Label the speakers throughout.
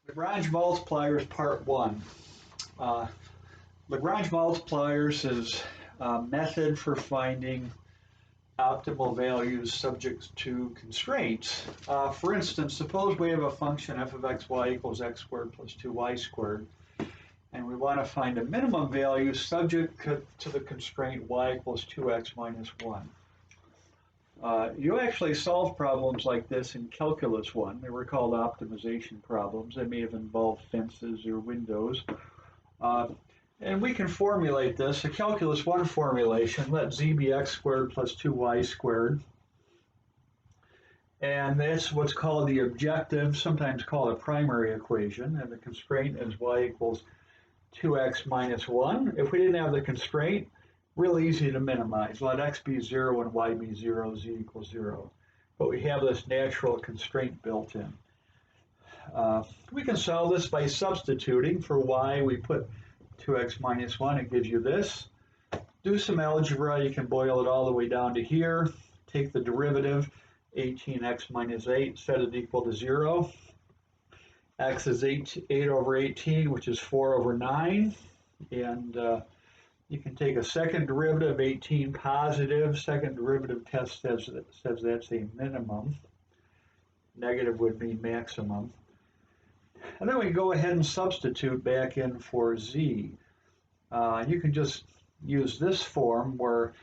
Speaker 1: Lagrange multipliers, part one. Uh, Lagrange multipliers is a method for finding optimal values subject to constraints. For instance, suppose we have a function f of xy equals x squared plus 2y squared, and we want to find a minimum value subject to the constraint y equals 2x minus 1. You actually solved problems like this in Calculus 1. They were called optimization problems. They may have involved fences or windows. And we can formulate this, a Calculus 1 formulation, let z be x squared plus 2y squared. And that's what's called the objective, sometimes called a primary equation. And the constraint is y equals 2x minus 1. If we didn't have the constraint, real easy to minimize. Let x be 0 and y be 0, z equals 0. But we have this natural constraint built in. We can solve this by substituting. For y, we put 2x minus 1. It gives you this. Do some algebra. You can boil it all the way down to here. Take the derivative, 18x minus 8, set it equal to 0. X is 8 over 18, which is 4 over 9. And you can take a second derivative, 18 positive. Second derivative test says that's a minimum. Negative would mean maximum. And then we go ahead and substitute back in for z. You can just use this form where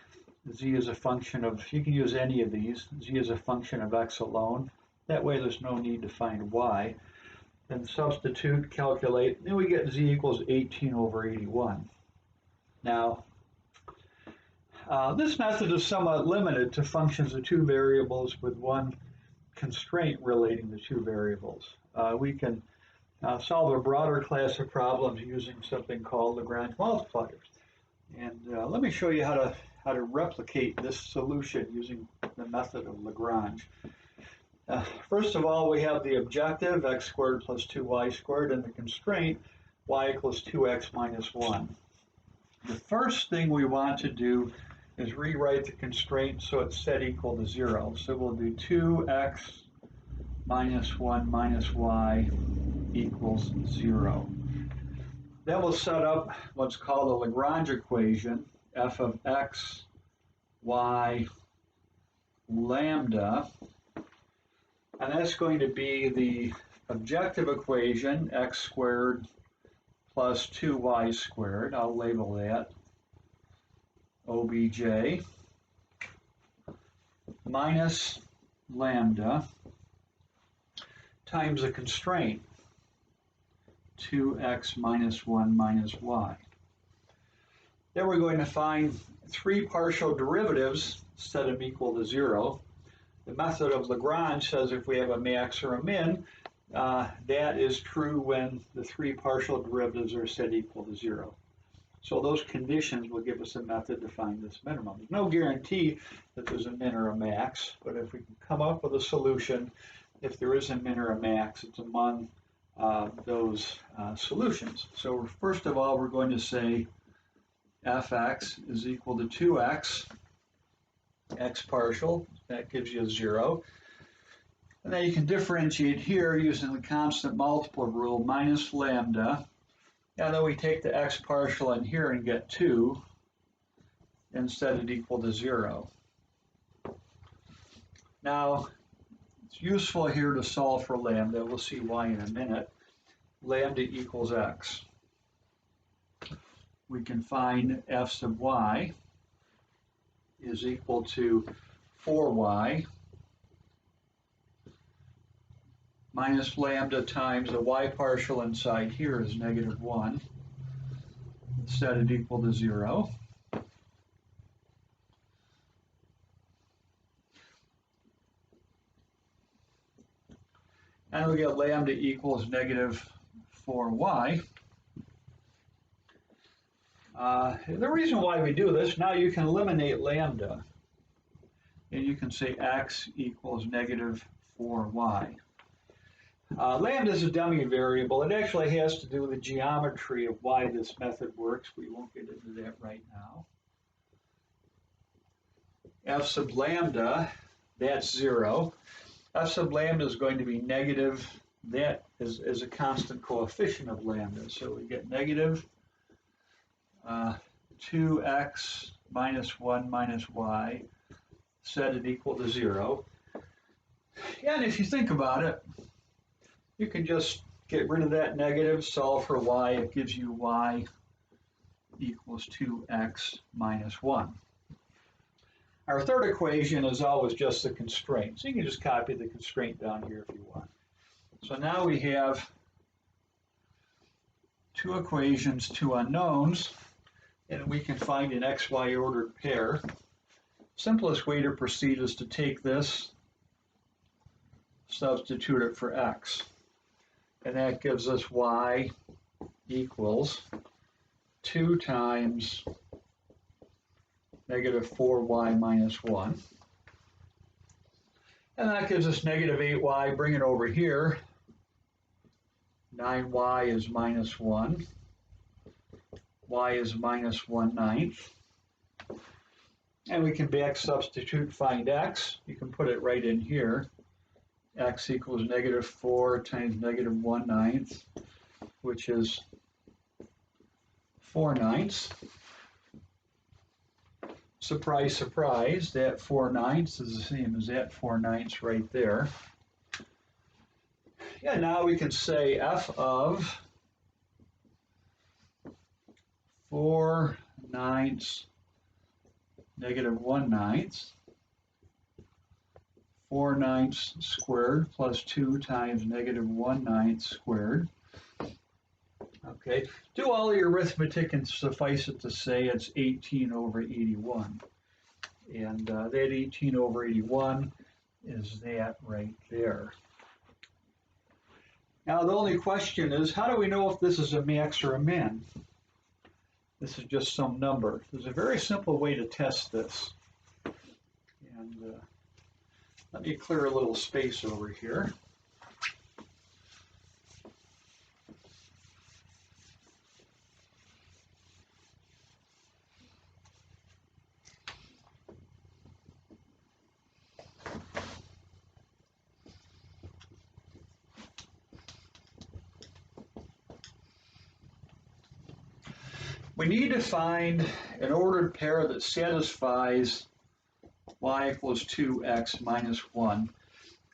Speaker 1: z is a function of, you can use any of these. Z is a function of x alone. That way there's no need to find y. Then substitute, calculate, and we get z equals 18 over 81. Now, this method is somewhat limited to functions of two variables with one constraint relating to two variables. We can solve a broader class of problems using something called Lagrange multipliers. And let me show you how to replicate this solution using the method of Lagrange. First of all, we have the objective, x squared plus 2y squared, and the constraint, y equals 2x minus 1. The first thing we want to do is rewrite the constraint so it's set equal to 0. So we'll do 2x minus 1 minus y equals 0. Then we'll set up what's called a Lagrange equation, f of x, y, lambda. And that's going to be the objective equation, x squared plus 2y squared. I'll label that OBJ minus lambda times the constraint, 2x minus 1 minus y. Then we're going to find three partial derivatives, set them equal to 0. The method of Lagrange says if we have a max or a min, that is true when the three partial derivatives are set equal to 0. So those conditions will give us a method to find this minimum. There's no guarantee that there's a min or a max, but if we can come up with a solution, if there is a min or a max, it's among those solutions. So first of all, we're going to say fx is equal to 2x, x partial, that gives you a 0. And then you can differentiate here using the constant multiple rule, minus lambda. And then we take the x partial in here and get 2 and set it equal to 0. Now, it's useful here to solve for lambda. We'll see why in a minute. Lambda equals x. We can find f sub y is equal to 4y minus lambda times the y partial inside here is negative 1. Set it equal to 0. And we get lambda equals negative 4y. The reason why we do this, now you can eliminate lambda. And you can say x equals negative 4y. Lambda is a dummy variable. It actually has to do with the geometry of why this method works. We won't get into that right now. F sub lambda, that's 0. F sub lambda is going to be negative that is a constant coefficient of lambda. So we get negative 2x minus 1 minus y, set it equal to 0. And if you think about it, you can just get rid of that negative, solve for y. It gives you y equals 2x minus 1. Our third equation is always just the constraint. So you can just copy the constraint down here if you want. So now we have two equations, two unknowns, and we can find an xy ordered pair. Simplest way to proceed is to take this, substitute it for x. And that gives us y equals 2 times negative 4y minus 1. And that gives us negative 8y. Bring it over here. 9y is minus 1. Y is minus 1/9. And we can back substitute, find x. You can put it right in here. X equals negative 4 times negative 1/9, which is 4/9. Surprise, surprise, that 4/9 is the same as that 4/9 right there. Yeah, now we can say f of 4/9 negative 1/9, 4/9 squared plus 2 times negative 1/9 squared. Okay, do all your arithmetic and suffice it to say it's 18 over 81. And that 18 over 81 is that right there. Now the only question is, how do we know if this is a max or a min? This is just some number. There's a very simple way to test this. And let me clear a little space over here. We need to find an ordered pair that satisfies y equals 2x minus 1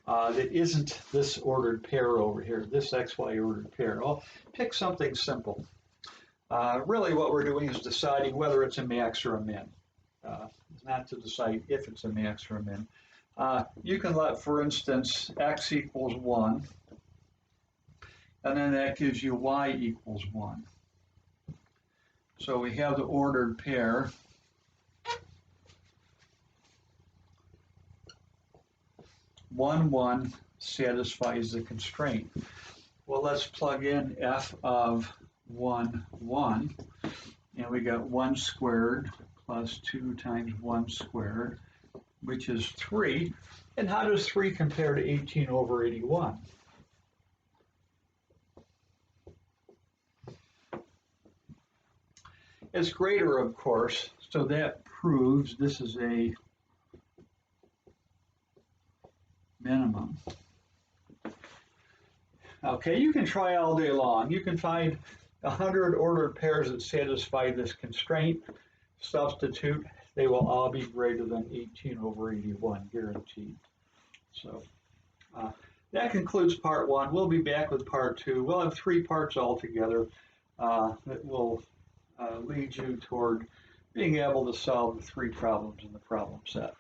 Speaker 1: that isn't this ordered pair over here, this xy ordered pair. I'll pick something simple. Really what we're doing is deciding whether it's a max or a min. It's not to decide if it's a max or a min. You can let, for instance, x equals 1, and then that gives you y equals 1. So we have the ordered pair. One satisfies the constraint. Well, let's plug in f of 1, 1, and we got 1 squared plus 2 times 1 squared, which is 3. And how does 3 compare to 18 over 81? It's greater, of course, so that proves this is a minimum. Okay, you can try all day long. You can find 100 ordered pairs that satisfy this constraint. Substitute, they will all be greater than 18 over 81, guaranteed. So that concludes part 1. We'll be back with part 2. We'll have 3 parts altogether that will lead you toward being able to solve the 3 problems in the problem set.